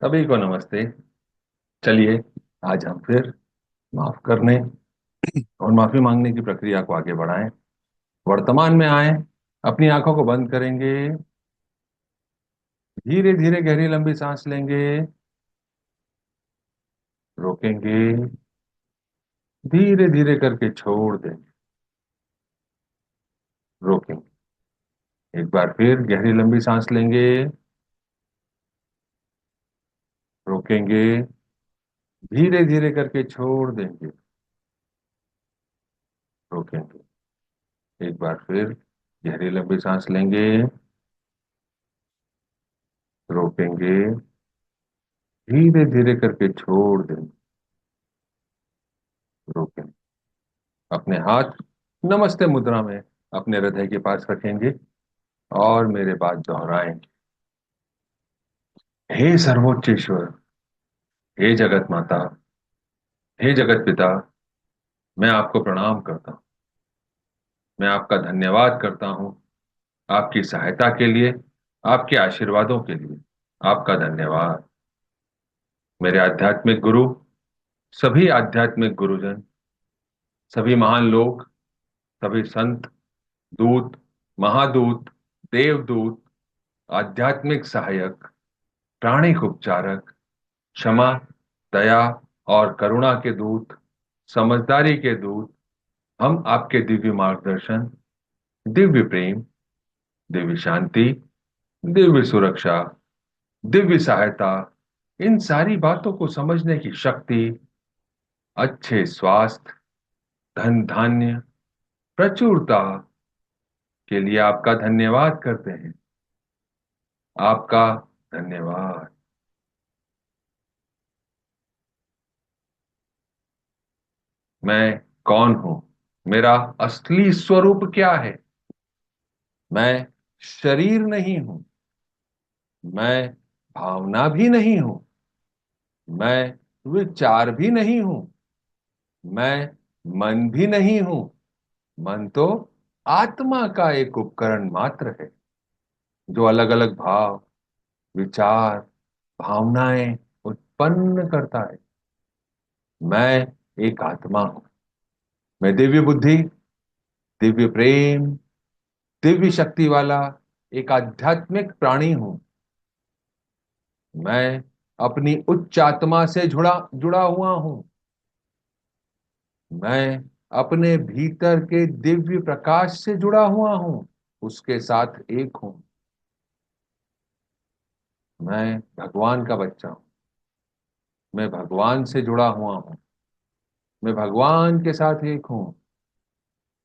सभी को नमस्ते। चलिए, आज हम फिर माफ करने और माफी मांगने की प्रक्रिया को आगे बढ़ाएं। वर्तमान में आए, अपनी आंखों को बंद करेंगे, धीरे धीरे गहरी लंबी सांस लेंगे, रोकेंगे, धीरे धीरे करके छोड़ देंगे, रोकेंगे। एक बार फिर गहरी लंबी सांस लेंगे, रोकेंगे, धीरे धीरे करके छोड़ देंगे, रोकेंगे। एक बार फिर गहरी लंबी सांस लेंगे, रोकेंगे, धीरे धीरे करके छोड़ देंगे, रोकेंगे। अपने हाथ नमस्ते मुद्रा में अपने हृदय के पास रखेंगे और मेरे बाद दोहराएंगे। हे सर्वोच्च ईश्वर, हे जगत माता, हे जगत पिता, मैं आपको प्रणाम करता हूँ। मैं आपका धन्यवाद करता हूँ, आपकी सहायता के लिए, आपके आशीर्वादों के लिए। आपका धन्यवाद। मेरे आध्यात्मिक गुरु, सभी आध्यात्मिक गुरुजन, सभी महान लोग, सभी संत, दूत, महादूत, देवदूत, आध्यात्मिक सहायक, प्राणिक उपचारक, क्षमा, दया और करुणा के दूत, समझदारी के दूत, हम आपके दिव्य मार्गदर्शन, दिव्य प्रेम, दिव्य शांति, दिव्य सुरक्षा, दिव्य सहायता, इन सारी बातों को समझने की शक्ति, अच्छे स्वास्थ्य, धन धान्य, प्रचुरता के लिए आपका धन्यवाद करते हैं। आपका धन्यवाद। मैं कौन हूं? मेरा असली स्वरूप क्या है? मैं शरीर नहीं हूं। मैं भावना भी नहीं हूं। मैं विचार भी नहीं हूं। मैं मन भी नहीं हूं। मन तो आत्मा का एक उपकरण मात्र है, जो अलग अलग भाव, विचार, भावनाएं उत्पन्न करता है। मैं एक आत्मा हूं। मैं दिव्य बुद्धि, दिव्य प्रेम, दिव्य शक्ति वाला एक आध्यात्मिक प्राणी हूं। मैं अपनी उच्च आत्मा से जुड़ा जुड़ा हुआ हूं। मैं अपने भीतर के दिव्य प्रकाश से जुड़ा हुआ हूं, उसके साथ एक हूं। मैं भगवान का बच्चा हूं। मैं भगवान से जुड़ा हुआ हूं। मैं भगवान के साथ एक हूं।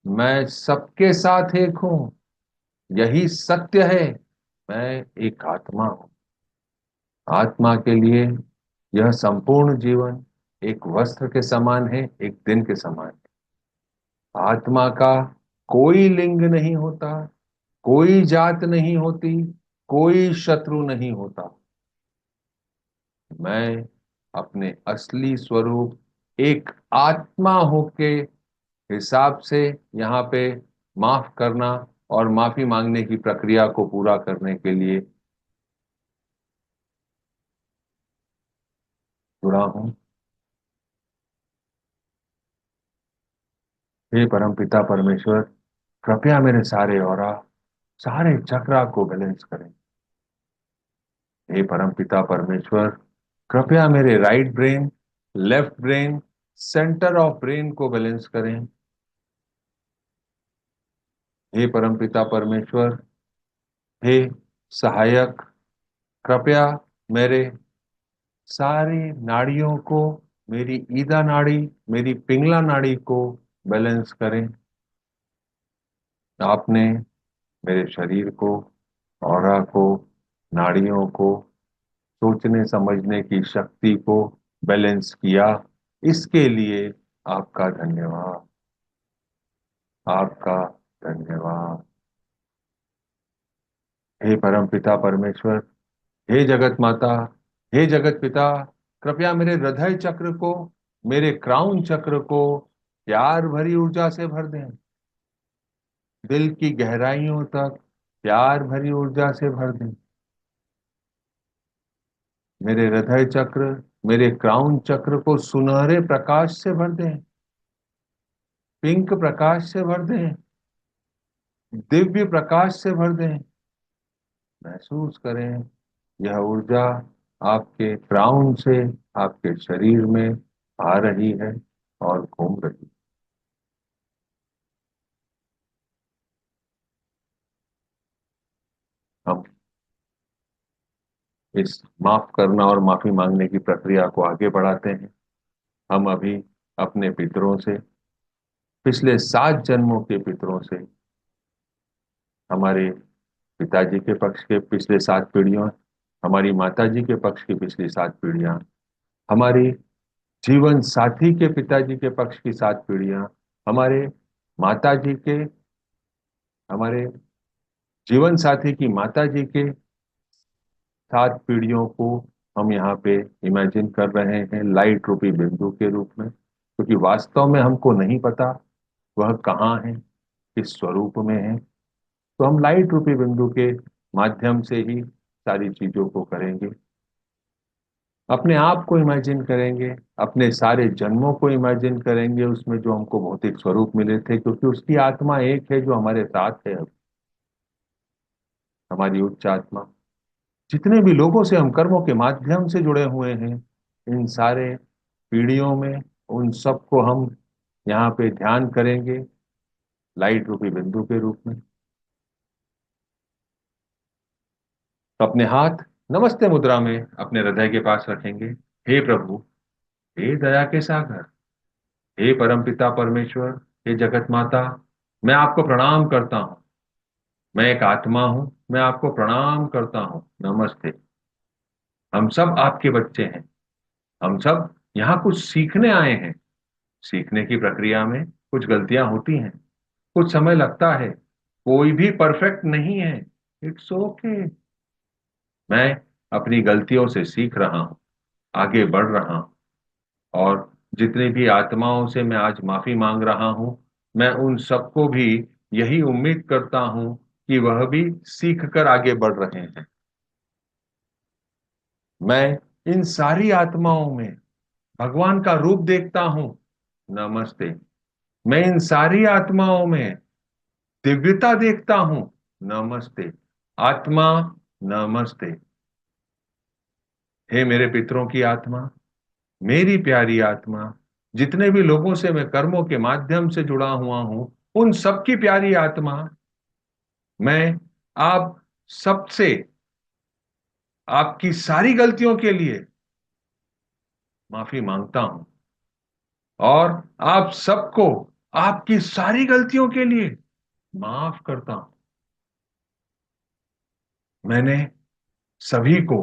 मैं सबके साथ एक हूं। यही सत्य है। मैं एक आत्मा हूं। आत्मा के लिए यह संपूर्ण जीवन एक वस्त्र के समान है, एक दिन के समान है। आत्मा का कोई लिंग नहीं होता, कोई जात नहीं होती, कोई शत्रु नहीं होता। मैं अपने असली स्वरूप एक आत्मा होके हिसाब से यहाँ पे माफ करना और माफी मांगने की प्रक्रिया को पूरा करने के लिए जुड़ा हूं। हे परम पिता परमेश्वर, कृपया मेरे सारे ऑरा, सारे चक्रा को बैलेंस करें। हे परम पिता परमेश्वर, कृपया मेरे right brain, left brain, centre of brain को बैलेंस करें। हे परम पिता परमेश्वर, हे सहायक, कृपया मेरे सारी नाड़ियों को, मेरी ईदा नाड़ी, मेरी पिंगला नाड़ी को बैलेंस करें। आपने मेरे शरीर को, ऑरा को, नाड़ियों को, सोचने समझने की शक्ति को बैलेंस किया। इसके लिए आपका धन्यवाद। आपका धन्यवाद। हे परम पिता परमेश्वर, हे जगत माता, हे जगत पिता, कृपया मेरे हृदय चक्र को, मेरे क्राउन चक्र को प्यार भरी ऊर्जा से भर दें। दिल की गहराइयों तक प्यार भरी ऊर्जा से भर दें। मेरे हृदय चक्र, मेरे क्राउन चक्र को सुनहरे प्रकाश से भर दें, पिंक प्रकाश से भर दें, दिव्य प्रकाश से भर दें। महसूस करें यह ऊर्जा आपके क्राउन से आपके शरीर में आ रही है और घूम रही है। हम इस माफ करना और माफी मांगने की प्रक्रिया को आगे बढ़ाते हैं। हम अभी अपने पितरों से, पिछले 7 जन्मों के पितरों से, हमारे पिताजी के पक्ष के पिछले 7 पीढ़ियों, हमारी माताजी के पक्ष की पिछली 7 पीढ़ियां, हमारी जीवन साथी के पिताजी के पक्ष की 7 पीढ़ियां, हमारे माताजी के, हमारे जीवन साथी की माताजी के 7 पीढ़ियों को हम यहाँ पे इमेजिन कर रहे हैं लाइट रूपी बिंदु के रूप में, क्योंकि वास्तव में हमको नहीं पता वह कहाँ है, किस स्वरूप में है। तो हम लाइट रूपी बिंदु के माध्यम से ही सारी चीजों को करेंगे। अपने आप को इमेजिन करेंगे, अपने सारे जन्मों को इमेजिन करेंगे उसमें जो हमको भौतिक स्वरूप मिले थे, क्योंकि उसकी आत्मा एक है जो हमारे साथ है अब, हमारी उच्च आत्मा। जितने भी लोगों से हम कर्मों के माध्यम से जुड़े हुए हैं, इन सारे पीढ़ियों में, उन सबको हम यहाँ पे ध्यान करेंगे लाइट रूपी बिंदु के रूप में। तो अपने हाथ नमस्ते मुद्रा में अपने हृदय के पास रखेंगे। हे प्रभु, हे दया के सागर, हे परमपिता परमेश्वर, हे जगत माता, मैं आपको प्रणाम करता हूँ। मैं एक आत्मा हूँ, मैं आपको प्रणाम करता हूँ। नमस्ते। हम सब आपके बच्चे हैं। हम सब यहाँ कुछ सीखने आए हैं। सीखने की प्रक्रिया में कुछ गलतियां होती हैं, कुछ समय लगता है, कोई भी परफेक्ट नहीं है। It's okay. मैं अपनी गलतियों से सीख रहा हूँ, आगे बढ़ रहा हूँ। और जितनी भी आत्माओं से मैं आज माफी मांग रहा हूं, मैं उन सबको भी यही उम्मीद करता हूं कि वह भी सीख कर आगे बढ़ रहे हैं। मैं इन सारी आत्माओं में भगवान का रूप देखता हूं। नमस्ते। मैं इन सारी आत्माओं में दिव्यता देखता हूं। नमस्ते। आत्मा, नमस्ते। हे मेरे पितरों की आत्मा, मेरी प्यारी आत्मा, जितने भी लोगों से मैं कर्मों के माध्यम से जुड़ा हुआ हूं, उन सबकी प्यारी आत्मा, मैं आप सबसे आपकी सारी गलतियों के लिए माफी मांगता हूं, और आप सबको आपकी सारी गलतियों के लिए माफ करता हूं। मैंने सभी को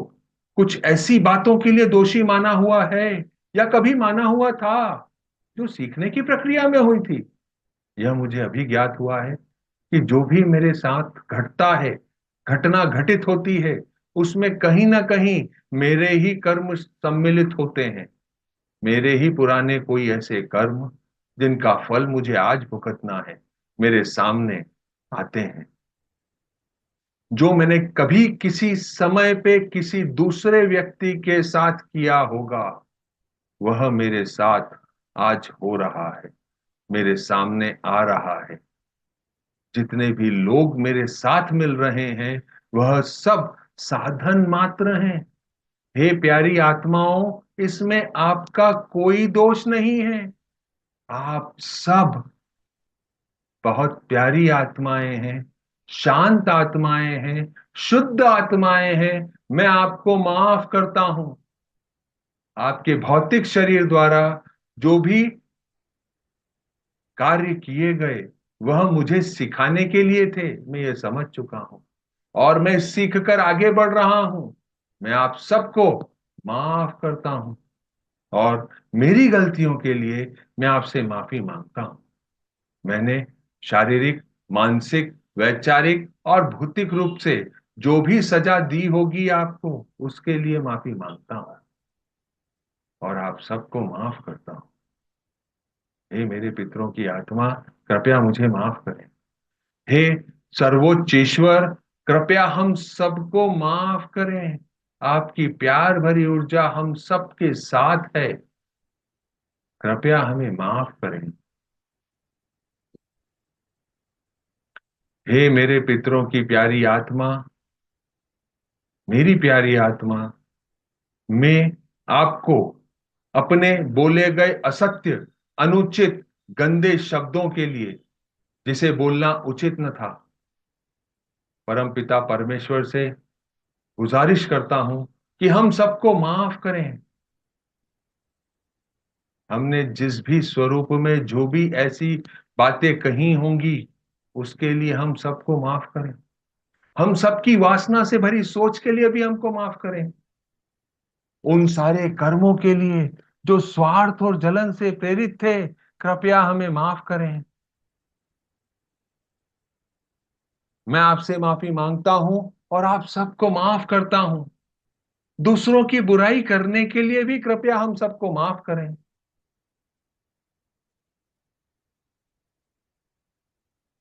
कुछ ऐसी बातों के लिए दोषी माना हुआ है या कभी माना हुआ था जो सीखने की प्रक्रिया में हुई थी। यह मुझे अभी ज्ञात हुआ है कि जो भी मेरे साथ घटता है, घटना घटित होती है, उसमें कहीं ना कहीं मेरे ही कर्म सम्मिलित होते हैं। मेरे ही पुराने कोई ऐसे कर्म जिनका फल मुझे आज भुगतना है, मेरे सामने आते हैं। जो मैंने कभी किसी समय पे किसी दूसरे व्यक्ति के साथ किया होगा, वह मेरे साथ आज हो रहा है, मेरे सामने आ रहा है। जितने भी लोग मेरे साथ मिल रहे हैं, वह सब साधन मात्र हैं। हे प्यारी आत्माओं, इसमें आपका कोई दोष नहीं है। आप सब बहुत प्यारी आत्माएं हैं, शांत आत्माएं हैं, शुद्ध आत्माएं हैं। मैं आपको माफ करता हूं। आपके भौतिक शरीर द्वारा जो भी कार्य किए गए, वह मुझे सिखाने के लिए थे, मैं ये समझ चुका हूं, और मैं सीख कर आगे बढ़ रहा हूं। मैं आप सबको माफ करता हूं, और मेरी गलतियों के लिए मैं आपसे माफी मांगता हूं। मैंने शारीरिक, मानसिक, वैचारिक और भौतिक रूप से जो भी सजा दी होगी आपको, उसके लिए माफी मांगता हूं, और आप सबको माफ करता हूं। हे मेरे पितरों की आत्मा, कृपया मुझे माफ करें। हे सर्वोच्च ईश्वर, कृपया हम सबको माफ करें। आपकी प्यार भरी ऊर्जा हम सबके साथ है। कृपया हमें माफ करें। हे मेरे पितरों की प्यारी आत्मा, मेरी प्यारी आत्मा, मैं आपको अपने बोले गए असत्य, अनुचित, गंदे शब्दों के लिए, जिसे बोलना उचित न था, परमपिता परमेश्वर से गुजारिश करता हूं कि हम सबको माफ करें। हमने जिस भी स्वरूप में जो भी ऐसी बातें कही होंगी, उसके लिए हम सबको माफ करें। हम सबकी वासना से भरी सोच के लिए भी हमको माफ करें। उन सारे कर्मों के लिए जो स्वार्थ और जलन से प्रेरित थे, कृपया हमें माफ करें। मैं आपसे माफी मांगता हूं और आप सबको माफ करता हूं। दूसरों की बुराई करने के लिए भी कृपया हम सबको माफ करें।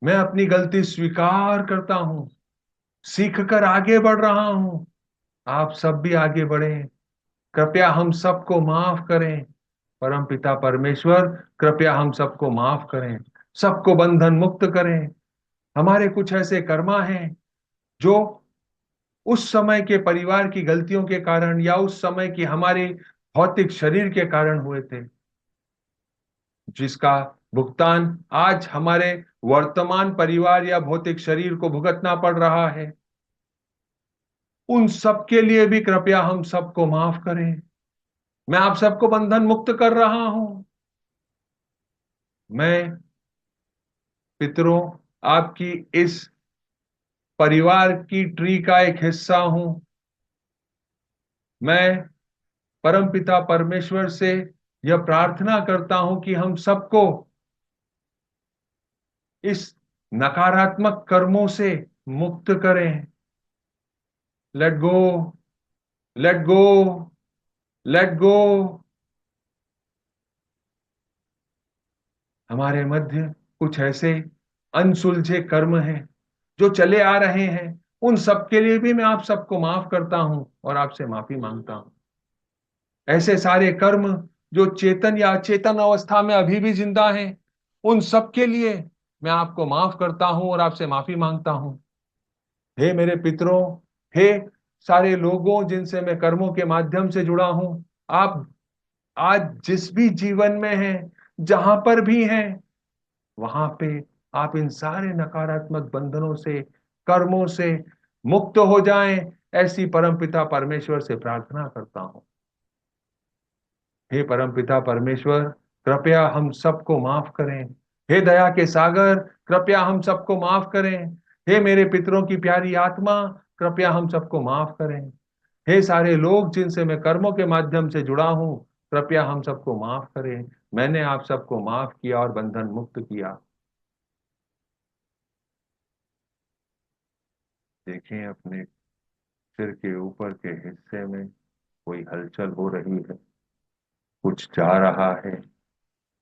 मैं अपनी गलती स्वीकार करता हूं, सीख कर आगे बढ़ रहा हूं। आप सब भी आगे बढ़ें। कृपया हम सबको माफ करें। परम पिता परमेश्वर, कृपया हम सबको माफ करें, सबको बंधन मुक्त करें। हमारे कुछ ऐसे कर्मा हैं जो उस समय के परिवार की गलतियों के कारण या उस समय की हमारे भौतिक शरीर के कारण हुए थे, जिसका भुगतान आज हमारे वर्तमान परिवार या भौतिक शरीर को भुगतना पड़ रहा है। उन सब के लिए भी कृपया हम सबको माफ करें। मैं आप सबको बंधन मुक्त कर रहा हूं। मैं पितरों, आपकी इस परिवार की ट्री का एक हिस्सा हूं। मैं परमपिता परमेश्वर से यह प्रार्थना करता हूं कि हम सबको इस नकारात्मक कर्मों से मुक्त करें। Let go, let go, let go. हमारे मध्य कुछ ऐसे अनसुलझे कर्म हैं जो चले आ रहे हैं। उन सब के लिए भी मैं आप सबको माफ करता हूं और आपसे माफी मांगता हूं। ऐसे सारे कर्म जो चेतन या अचेतन अवस्था में अभी भी जिंदा हैं, उन सब के लिए मैं आपको माफ करता हूं और आपसे माफी मांगता हूं। हे मेरे पितरों, हे सारे लोगों जिनसे मैं कर्मों के माध्यम से जुड़ा हूं, आप आज जिस भी जीवन में हैं, जहां पर भी हैं, वहां पे आप इन सारे नकारात्मक बंधनों से, कर्मों से मुक्त हो जाएं, ऐसी परमपिता परमेश्वर से प्रार्थना करता हूं। हे परमपिता परमेश्वर, कृपया हम सबको माफ करें। हे दया के सागर, कृपया हम सबको माफ करें। हे मेरे पितरों की प्यारी आत्मा, कृपया हम सबको माफ करें। हे सारे लोग जिनसे मैं कर्मों के माध्यम से जुड़ा हूं, कृपया हम सबको माफ करें। मैंने आप सबको माफ किया और बंधन मुक्त किया। देखें, अपने सिर के ऊपर के हिस्से में कोई हलचल हो रही है, कुछ जा रहा है,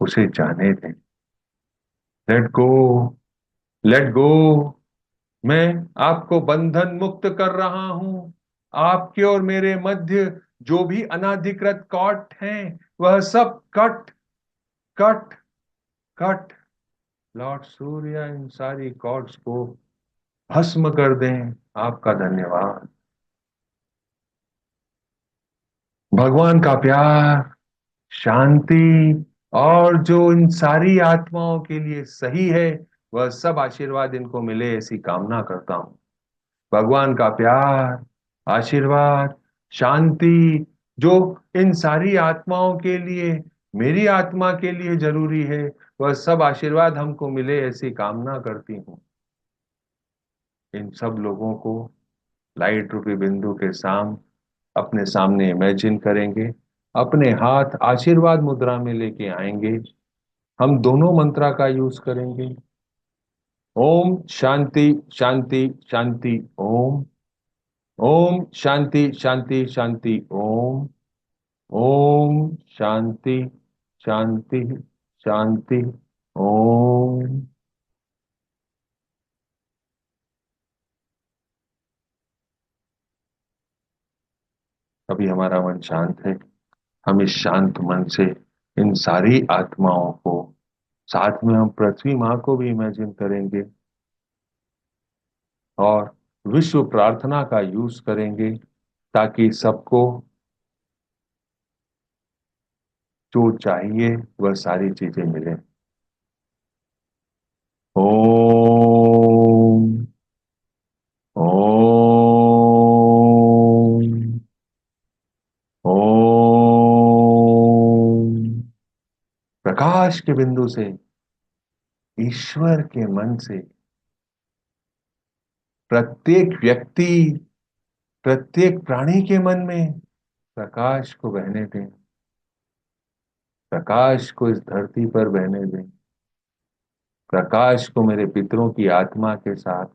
उसे जाने दें। Let go, let go. मैं आपको बंधन मुक्त कर रहा हूं। आपके और मेरे मध्य जो भी अनाधिकृत कॉट हैं, वह सब कट, कट, कट। लॉर्ड सूर्य इन सारी कॉर्ड्स को भस्म कर दें। आपका धन्यवाद। भगवान का प्यार, शांति और जो इन सारी आत्माओं के लिए सही है, वह सब आशीर्वाद इनको मिले, ऐसी कामना करता हूं। भगवान का प्यार, आशीर्वाद, शांति जो इन सारी आत्माओं के लिए, मेरी आत्मा के लिए जरूरी है, वह सब आशीर्वाद हमको मिले, ऐसी कामना करती हूँ। इन सब लोगों को लाइट रूपी बिंदु के अपने सामने इमेजिन करेंगे, अपने हाथ आशीर्वाद मुद्रा में लेके आएंगे। हम दोनों मंत्रा का यूज करेंगे। ओम शांति, शांति, शांति। ओम, ओम शांति, शांति, शांति। ओम, ओम शांति, शांति, शांति। ओम। अभी हमारा मन शांत है। हम इस शांत मन से इन सारी आत्माओं को, साथ में हम पृथ्वी माँ को भी इमेजिन करेंगे और विश्व प्रार्थना का यूज करेंगे ताकि सबको जो चाहिए वह सारी चीजें मिले। ओम। ओम। ओम। प्रकाश के बिंदु से, ईश्वर के मन से प्रत्येक व्यक्ति, प्रत्येक प्राणी के मन में प्रकाश को बहने दें। प्रकाश को इस धरती पर बहने दें। प्रकाश को मेरे पितरों की आत्मा के साथ,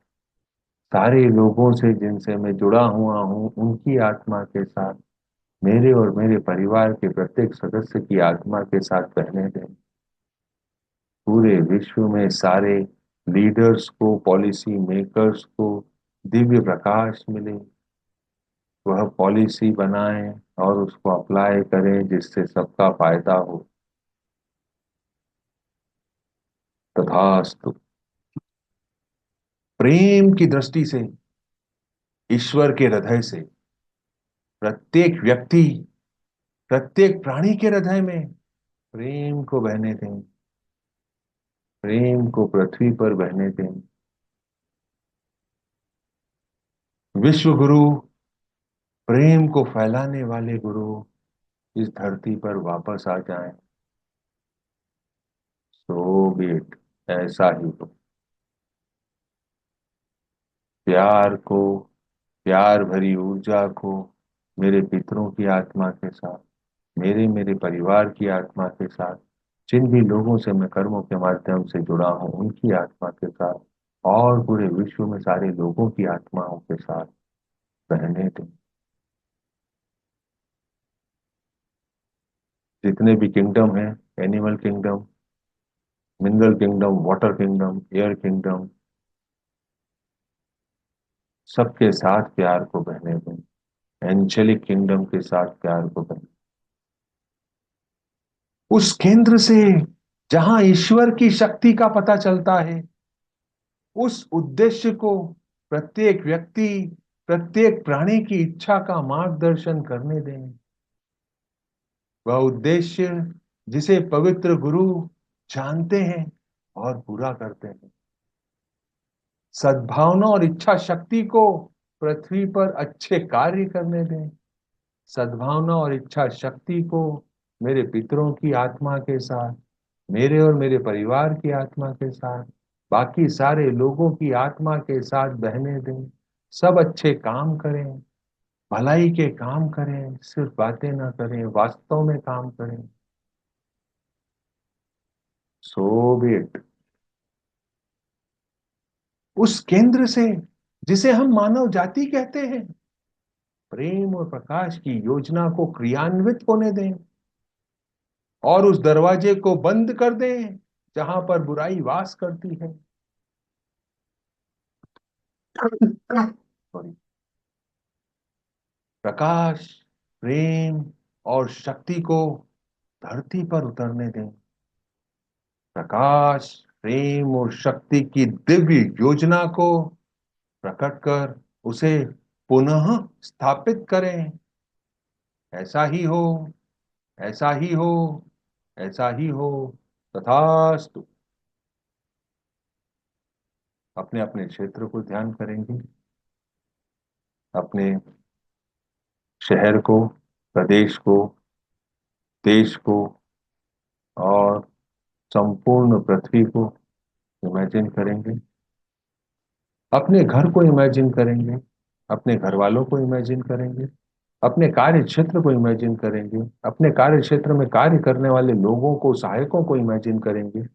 सारे लोगों से जिनसे मैं जुड़ा हुआ हूं उनकी आत्मा के साथ, मेरे और मेरे परिवार के प्रत्येक सदस्य की आत्मा के साथ बहने दें। पूरे विश्व में सारे लीडर्स को, पॉलिसी मेकर्स को दिव्य प्रकाश मिले, वह पॉलिसी बनाएं और उसको अप्लाई करें जिससे सबका फायदा हो। तथास्तु। प्रेम की दृष्टि से, ईश्वर के हृदय से प्रत्येक व्यक्ति, प्रत्येक प्राणी के हृदय में प्रेम को बहने दें। प्रेम को पृथ्वी पर बहने दें। विश्व गुरु, प्रेम को फैलाने वाले गुरु इस धरती पर वापस आ जाएं। सो बी इट। ऐसा ही हो। प्यार को, प्यार भरी ऊर्जा को मेरे पितरों की आत्मा के साथ, मेरे मेरे परिवार की आत्मा के साथ, जिन भी लोगों से मैं कर्मों के माध्यम से जुड़ा हूं उनकी आत्मा के साथ और पूरे विश्व में सारे लोगों की आत्माओं के साथ बहने दें। जितने भी किंगडम हैं, animal kingdom, mineral kingdom, water kingdom, air kingdom, सबके साथ प्यार को बहने दें। एंजेलिक किंगडम के साथ प्यार को बहने, उस केंद्र से जहां ईश्वर की शक्ति का पता चलता है, उस उद्देश्य को प्रत्येक व्यक्ति, प्रत्येक प्राणी की इच्छा का मार्गदर्शन करने दें। वह उद्देश्य जिसे पवित्र गुरु जानते हैं और पूरा करते हैं। सद्भावना और इच्छा शक्ति को पृथ्वी पर अच्छे कार्य करने दें। सद्भावना और इच्छा शक्ति को मेरे पितरों की आत्मा के साथ, मेरे और मेरे परिवार की आत्मा के साथ, बाकी सारे लोगों की आत्मा के साथ बहने दें। सब अच्छे काम करें, भलाई के काम करें, सिर्फ बातें ना करें, वास्तव में काम करें। सो बी इट। उस केंद्र से जिसे हम मानव जाति कहते हैं, प्रेम और प्रकाश की योजना को क्रियान्वित होने दें और उस दरवाजे को बंद कर दें जहां पर बुराई वास करती है। सॉरी। प्रकाश, प्रेम और शक्ति को धरती पर उतरने दें। प्रकाश, प्रेम और शक्ति की दिव्य योजना को प्रकट कर उसे पुनः स्थापित करें। ऐसा ही हो, ऐसा ही हो, ऐसा ही हो। तथास्तु। अपने अपने क्षेत्र को ध्यान करेंगे, अपने शहर को, प्रदेश को, देश को और संपूर्ण पृथ्वी को इमेजिन करेंगे। अपने घर को इमेजिन करेंगे, अपने घर वालों को इमेजिन करेंगे, अपने कार्य क्षेत्र को इमेजिन करेंगे, अपने कार्य क्षेत्र में कार्य करने वाले लोगों को, सहायकों को इमेजिन करेंगे।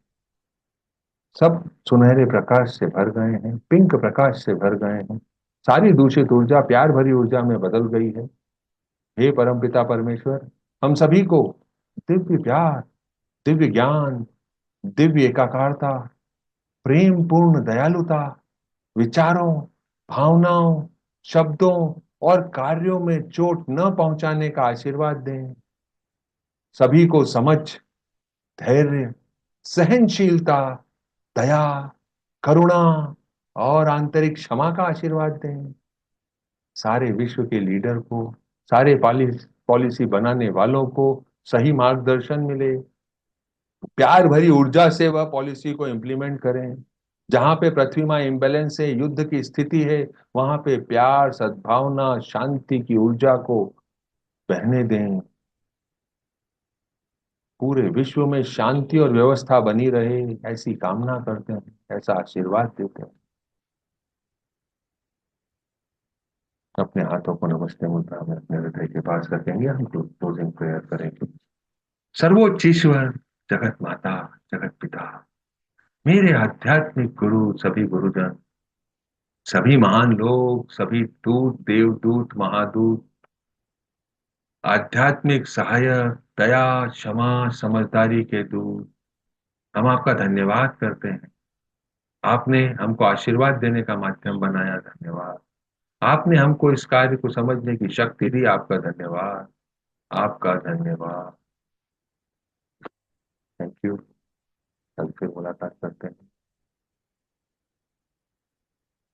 सब सुनहरे प्रकाश से भर गए हैं, पिंक प्रकाश से भर गए हैं। सारी दूषित ऊर्जा प्यार भरी ऊर्जा में बदल गई है। हे परमपिता परमेश्वर, हम सभी को दिव्य प्यार, दिव्य ज्ञान, दिव्य एकाकारता, प्रेम पूर्ण दयालुता, विचारों, भावनाओं, शब्दों और कार्यों में चोट न पहुंचाने का आशीर्वाद दें। सभी को समझ, धैर्य, सहनशीलता, दया, करुणा और आंतरिक क्षमा का आशीर्वाद दें। सारे विश्व के लीडर को, सारे पॉलिसी बनाने वालों को सही मार्गदर्शन मिले, प्यार भरी ऊर्जा से वह पॉलिसी को इम्प्लीमेंट करें। जहां पे पृथ्वी में इम्बैलेंस है, युद्ध की स्थिति है, वहां पे प्यार, सद्भावना, शांति की ऊर्जा को बहने दें। पूरे विश्व में शांति और व्यवस्था बनी रहे, ऐसी कामना करते हैं, ऐसा आशीर्वाद देते हैं। अपने हाथों को नमस्ते मुद्रा में अपने हृदय के पास रखेंगे, हम क्लोजिंग प्रेयर करेंगे। सर्वोच्च ईश्वर, जगत माता, जगत पिता, मेरे आध्यात्मिक गुरु, सभी गुरुजन, सभी महान लोग, सभी दूत, देवदूत, महादूत, आध्यात्मिक सहायक, दया, क्षमा, समझदारी के दूत, हम आपका धन्यवाद करते हैं। आपने हमको आशीर्वाद देने का माध्यम बनाया, धन्यवाद। आपने हमको इस कार्य को समझने की शक्ति दी, आपका धन्यवाद, आपका धन्यवाद। Thank you. कल फिर मुलाकात करते हैं।